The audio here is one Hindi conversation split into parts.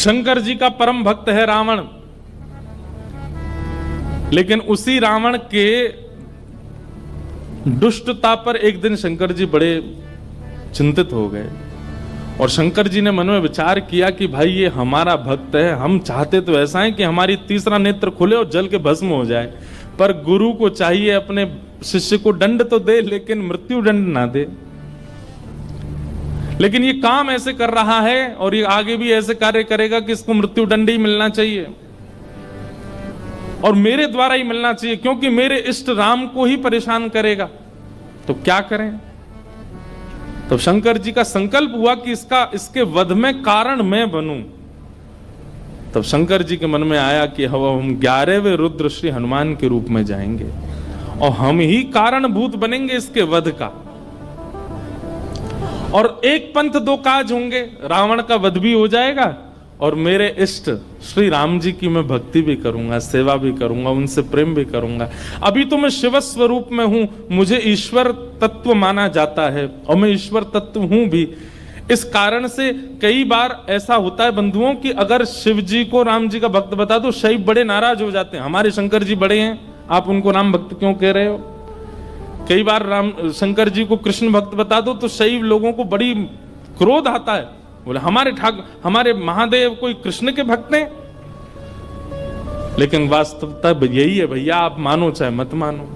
शंकर जी का परम भक्त है रावण, लेकिन उसी रावण के दुष्टता पर एक दिन शंकर जी बड़े चिंतित हो गए और शंकर जी ने मन में विचार किया कि भाई ये हमारा भक्त है, हम चाहते तो ऐसा है कि हमारी तीसरा नेत्र खुले और जल के भस्म हो जाए, पर गुरु को चाहिए अपने शिष्य को दंड तो दे लेकिन मृत्यु दंड ना दे। लेकिन ये काम ऐसे कर रहा है और ये आगे भी ऐसे कार्य करेगा कि इसको मृत्यु दंड ही मिलना चाहिए और मेरे द्वारा ही मिलना चाहिए, क्योंकि मेरे इष्ट राम को ही परेशान करेगा। तो क्या करें? तो शंकर जी का संकल्प हुआ कि इसके वध में कारण मैं बनूं। तब शंकर जी के मन में आया कि हम 11वें रुद्र श्री हनुमान के रूप में जाएंगे और हम ही कारणभूत बनेंगे इसके वध का, और एक पंथ दो काज होंगे, रावण का वध भी हो जाएगा और मेरे इष्ट श्री राम जी की मैं भक्ति भी करूंगा, सेवा भी करूंगा, उनसे प्रेम भी करूंगा। अभी तो मैं शिव स्वरूप में हूं, मुझे ईश्वर तत्व माना जाता है और मैं ईश्वर तत्व हूं भी। इस कारण से कई बार ऐसा होता है बंधुओं कि अगर शिव जी को राम जी का भक्त बता दो, शैव बड़े नाराज हो जाते हैं, हमारे शंकर जी बड़े हैं, आप उनको राम भक्त क्यों कह रहे हो। कई बार शंकर जी को कृष्ण भक्त बता दो तो शैव लोगों को बड़ी क्रोध आता है, बोले हमारे महादेव कोई कृष्ण के भक्त हैं। लेकिन वास्तवता यही है भैया, आप मानो चाहे मत मानो।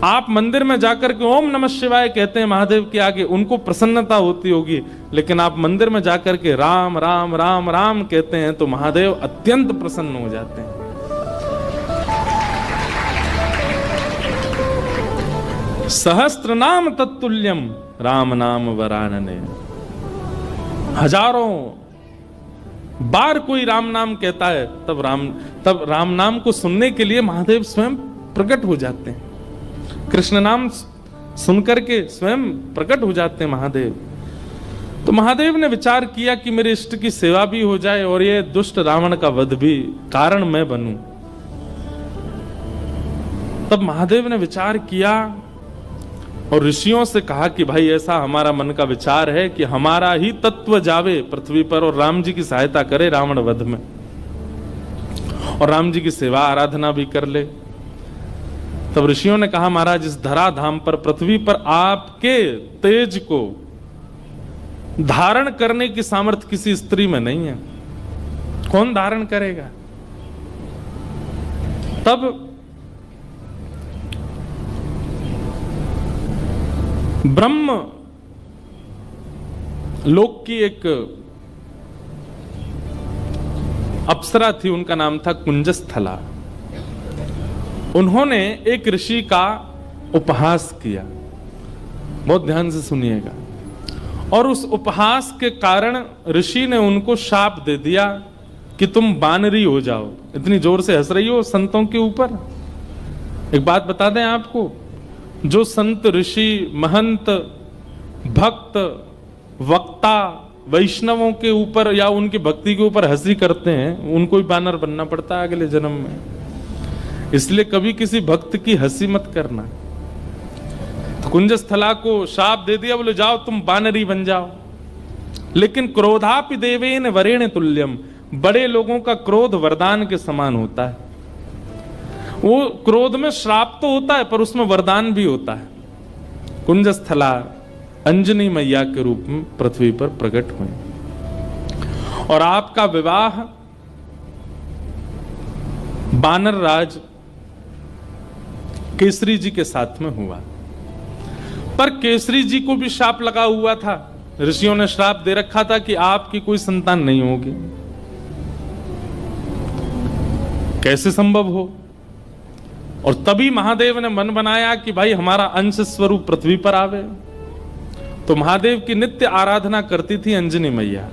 आप मंदिर में जाकर के ओम नमः शिवाय कहते हैं महादेव के आगे, उनको प्रसन्नता होती होगी, लेकिन आप मंदिर में जाकर के राम राम राम राम कहते हैं तो महादेव अत्यंत प्रसन्न हो जाते हैं। सहस्त्र नाम तत्तुल्यम राम नाम वरानने। हजारों बार कोई राम नाम कहता है तब राम नाम को सुनने के लिए महादेव स्वयं प्रकट हो जाते हैं। कृष्ण नाम सुनकर के स्वयं प्रकट हो जाते हैं महादेव। तो महादेव ने विचार किया कि मेरे इष्ट की सेवा भी हो जाए और ये दुष्ट रावण का वध भी कारण मैं बनूं। तब महादेव ने विचार किया और ऋषियों से कहा कि भाई ऐसा हमारा मन का विचार है कि हमारा ही तत्व जावे पृथ्वी पर और राम जी की सहायता करे रावण वध में, और राम जी की सेवा आराधना भी कर ले। तब ऋषियों ने कहा महाराज, इस धराधाम पर पृथ्वी पर आपके तेज को धारण करने की सामर्थ्य किसी स्त्री में नहीं है, कौन धारण करेगा। तब ब्रह्म लोक की एक अप्सरा थी, उनका नाम था कुंजस्थला। उन्होंने एक ऋषि का उपहास किया, बहुत ध्यान से सुनिएगा, और उस उपहास के कारण ऋषि ने उनको शाप दे दिया कि तुम बानरी हो जाओ। इतनी जोर से हंस रही हो संतों के ऊपर। एक बात बता दें आपको, जो संत ऋषि महंत भक्त वक्ता वैष्णवों के ऊपर या उनकी भक्ति के ऊपर हंसी करते हैं, उनको भी बानर बनना पड़ता है अगले जन्म में। इसलिए कभी किसी भक्त की हंसी मत करना। तो कुंजस्थला को शाप दे दिया, बोले जाओ तुम बानरी बन जाओ। लेकिन क्रोधापि देवेन वरेण तुल्यम, बड़े लोगों का क्रोध वरदान के समान होता है। वो क्रोध में श्राप तो होता है पर उसमें वरदान भी होता है। कुंजस्थला अंजनी मैया के रूप में पृथ्वी पर प्रकट हुए और आपका विवाह बानर राज केसरी जी के साथ में हुआ। पर केसरी जी को भी श्राप लगा हुआ था, ऋषियों ने श्राप दे रखा था कि आपकी कोई संतान नहीं होगी। कैसे संभव हो। और तभी महादेव ने मन बनाया कि भाई हमारा अंश स्वरूप पृथ्वी पर आवे। तो महादेव की नित्य आराधना करती थी अंजनी मैया।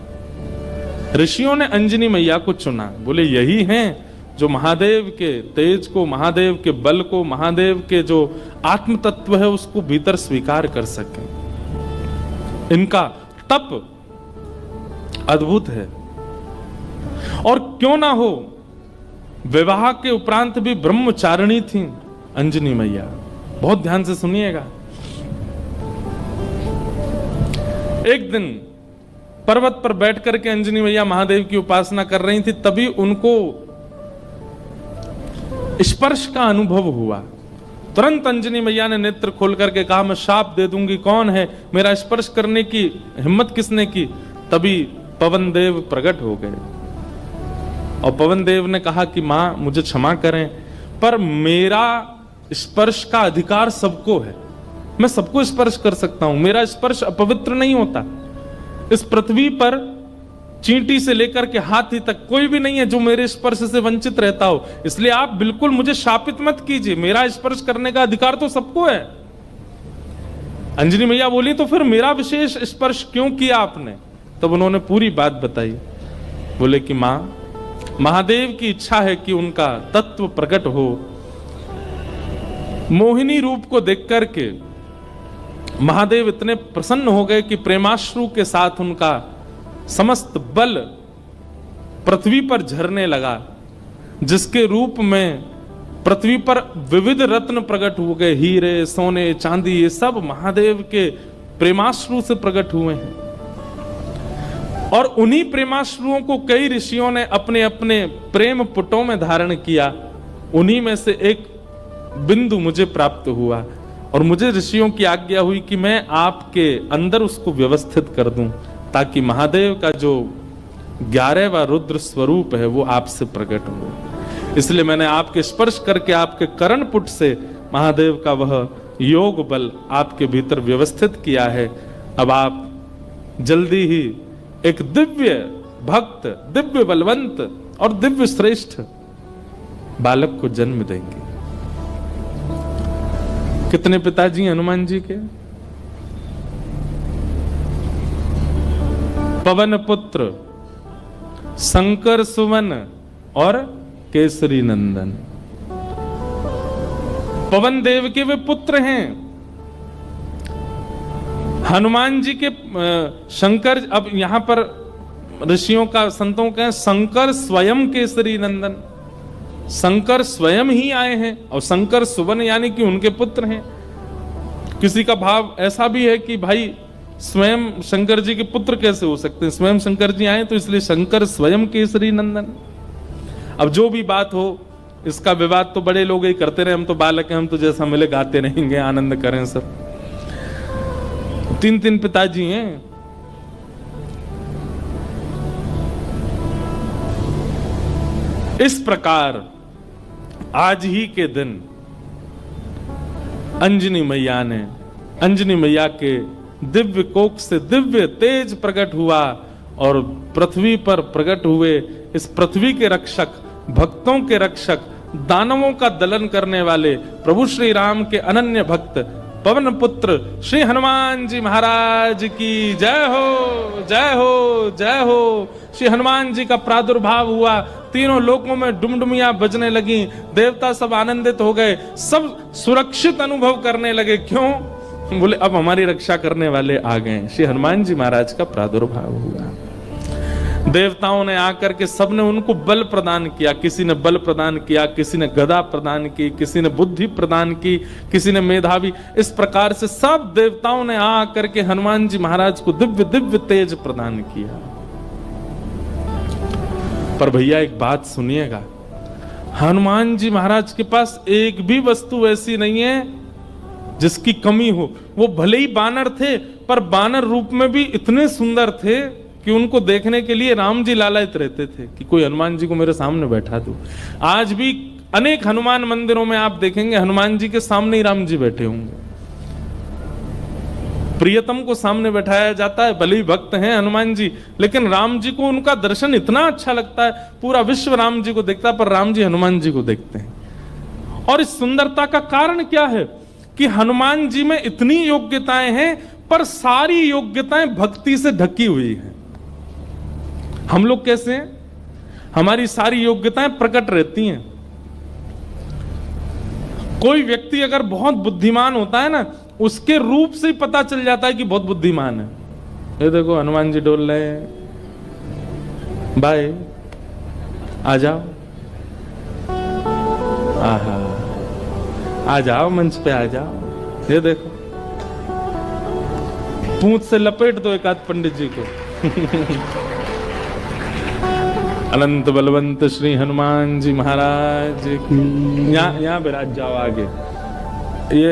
ऋषियों ने अंजनी मैया को चुना, बोले यही हैं जो महादेव के तेज को, महादेव के बल को, महादेव के जो आत्म तत्व है उसको भीतर स्वीकार कर सके। इनका तप अद्भुत है। और क्यों ना हो, विवाह के उपरांत भी ब्रह्मचारिणी थी अंजनी मैया। बहुत ध्यान से सुनिएगा। एक दिन पर्वत पर बैठ करके अंजनी मैया महादेव की उपासना कर रही थी, तभी उनको स्पर्श का अनुभव हुआ। तुरंत अंजनी मैया ने नेत्र खोल करके कहा, मैं शाप दे दूंगी, कौन है, मेरा स्पर्श करने की हिम्मत किसने की? तभी पवन देव प्रकट हो गए और पवन देव ने कहा कि मां मुझे क्षमा करें, पर मेरा स्पर्श का अधिकार सबको है, मैं सबको स्पर्श कर सकता हूं, मेरा स्पर्श अपवित्र नहीं होता। इस पृथ्वी पर चींटी से लेकर के हाथी तक कोई भी नहीं है जो मेरे स्पर्श से वंचित रहता हो, इसलिए आप बिल्कुल मुझे शापित मत कीजिए, मेरा स्पर्श करने का अधिकार तो सबको है। अंजनी मैया बोली, तो फिर मेरा विशेष स्पर्श क्यों किया आपने? तब उन्होंने पूरी बात बताई। बोले कि मां, महादेव की इच्छा है कि उनका तत्व प्रकट हो। मोहिनी रूप को देख करके महादेव इतने प्रसन्न हो गए कि प्रेमाश्रु के साथ उनका समस्त बल पृथ्वी पर झरने लगा, जिसके रूप में पृथ्वी पर विविध रत्न प्रकट हो गए, हीरे, सोने, चांदी, ये सब महादेव के प्रेमाश्रु से प्रकट हुए हैं। और उन्हीं प्रेमाश्रुओं को कई ऋषियों ने अपने अपने प्रेम पुटों में धारण किया। उन्हीं में से एक बिंदु मुझे प्राप्त हुआ और मुझे ऋषियों की आज्ञा हुई कि मैं आपके अंदर उसको व्यवस्थित कर दूं, ताकि महादेव का जो 11वां रुद्र स्वरूप है वो आपसे प्रकट हो। इसलिए मैंने आपके स्पर्श करके आपके करण पुट से महादेव का वह योग बल आपके भीतर व्यवस्थित किया है। अब आप जल्दी ही एक दिव्य भक्त, दिव्य बलवंत और दिव्य श्रेष्ठ बालक को जन्म देंगे। कितने पिताजी हनुमान जी के? पवन पुत्र, शंकर सुवन और केसरी नंदन। पवन देव के वे पुत्र हैं। हनुमान जी के शंकर, अब यहां पर ऋषियों का, संतों का शंकर स्वयं केसरी नंदन, शंकर स्वयं ही आए हैं और शंकर सुवन यानी कि उनके पुत्र हैं। किसी का भाव ऐसा भी है कि भाई स्वयं शंकर जी के पुत्र कैसे हो सकते हैं, स्वयं शंकर जी आए तो इसलिए शंकर स्वयं केसरी नंदन। अब जो भी बात हो, इसका विवाद तो बड़े लोग ही करते रहे, हम तो बालक हैं, हम तो जैसा मिले गाते रहेंगे, आनंद करें सब। 3 पिताजी हैं। इस प्रकार आज ही के दिन अंजनी मैया के दिव्य कोख से दिव्य तेज प्रकट हुआ और पृथ्वी पर प्रकट हुए इस पृथ्वी के रक्षक, भक्तों के रक्षक, दानवों का दलन करने वाले प्रभु श्री राम के अनन्य भक्त पवन पुत्र श्री हनुमान जी महाराज की जय हो, जय हो, जय हो। श्री हनुमान जी का प्रादुर्भाव हुआ, तीनों लोकों में डुमडुमियां बजने लगी, देवता सब आनंदित हो गए, सब सुरक्षित अनुभव करने लगे। क्यों? बोले अब हमारी रक्षा करने वाले आ गए। श्री हनुमान जी महाराज का प्रादुर्भाव हुआ। देवताओं ने आकर के सबने उनको बल प्रदान किया, किसी ने बल प्रदान किया, किसी ने गदा प्रदान की, किसी ने बुद्धि प्रदान की, किसी ने मेधावी। इस प्रकार से सब देवताओं ने आकर के हनुमान जी महाराज को दिव्य दिव्य तेज प्रदान किया। पर भैया एक बात सुनिएगा, हनुमान जी महाराज के पास एक भी वस्तु ऐसी नहीं है जिसकी कमी हो। वो भले ही बानर थे, पर बानर रूप में भी इतने सुंदर थे कि उनको देखने के लिए राम जी लालायित रहते थे कि कोई हनुमान जी को मेरे सामने बैठा दो। आज भी अनेक हनुमान मंदिरों में आप देखेंगे हनुमान जी के सामने ही राम जी बैठे होंगे। प्रियतम को सामने बैठाया जाता है, भले ही भक्त हैं हनुमान जी, लेकिन राम जी को उनका दर्शन इतना अच्छा लगता है, पूरा विश्व राम जी को देखता है, पर राम जी हनुमान जी को देखते हैं। और इस सुंदरता का कारण क्या है कि हनुमान जी में इतनी योग्यताएं हैं, पर सारी योग्यताएं भक्ति से ढकी हुई हैं। हम लोग कैसे हैं? हमारी सारी योग्यताएं प्रकट रहती हैं। कोई व्यक्ति अगर बहुत बुद्धिमान होता है ना, उसके रूप से ही पता चल जाता है कि बहुत बुद्धिमान है। ये देखो हनुमान जी डोल रहे हैं, बाय आ जाओ, आहा आ जाओ, मंच पे आ जाओ। ये देखो पूंछ से लपेट दो एक आध पंडित जी को, अनंत बलवंत श्री हनुमान जी महाराज की। यहाँ बैठ जाओ आगे, ये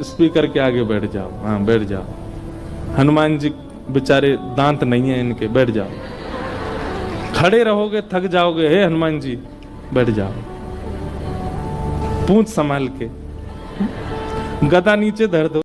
स्पीकर के आगे बैठ जाओ। हाँ बैठ जाओ। हनुमान जी बेचारे दांत नहीं है इनके, बैठ जाओ। खड़े रहोगे थक जाओगे। हे हनुमान जी बैठ जाओ, पूंछ संभाल के, गदा नीचे धर दो।